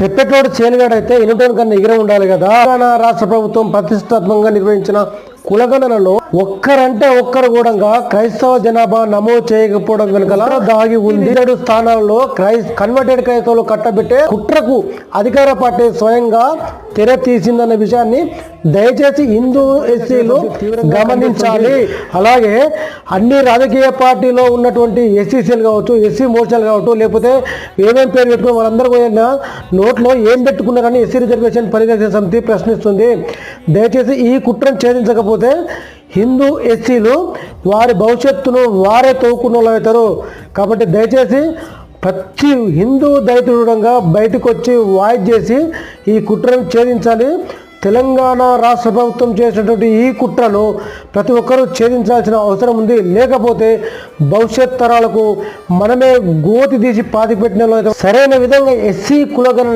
తెప్పేటోడు చేనుగాడైతే ఎన్నిటోని కన్నా ఎగిర ఉండాలి కదా. తెలంగాణ రాష్ట్ర ప్రభుత్వం ప్రతిష్టాత్మకంగా నిర్వహించిన కులగణనలో ఒక్కరంటే ఒక్కరు కూడా క్రైస్తవ జనాభా నమోదు చేయకపోవడం వెనుక దాగి ఉంది. 7 స్థానాల్లో కన్వర్టెడ్ క్రైస్తవులు కట్టబెట్టే కుట్రకు అధికార పార్టీ స్వయంగా తెర తీసిందన్న విషయాన్ని దయచేసి హిందూ ఎస్సీలు గమనించాలి. అలాగే అన్ని రాజకీయ పార్టీలో ఉన్నటువంటి ఎస్సీసీలు కావచ్చు, ఎస్సీ మోర్చాలు కావచ్చు, లేకపోతే ఏమేం పేరు పెట్టుకుని వాళ్ళందరూ పోయిన నోట్లో ఏం పెట్టుకున్నారని ఎస్సీ రిజర్వేషన్ పరిరక్షణ సమితి ప్రశ్నిస్తుంది. దయచేసి ఈ కుట్రను ఛేదించకపోతే హిందూ ఎస్సీలు వారి భవిష్యత్తును వారే తోకున్న వాళ్ళు అవుతారు. కాబట్టి దయచేసి ప్రతి హిందూ దళితుడుగా బయటకు వచ్చి వాయిస్ చేసి ఈ కుట్రను ఛేదించాలి. తెలంగాణ రాష్ట్ర ప్రభుత్వం చేసినటువంటి ఈ కుట్రను ప్రతి ఒక్కరూ ఛేదించాల్సిన అవసరం ఉంది. లేకపోతే భవిష్యత్ తరాలకు మనమే గోతి తీసి పాతిపెట్టిన సరైన విధంగా ఎస్సీ కులగణన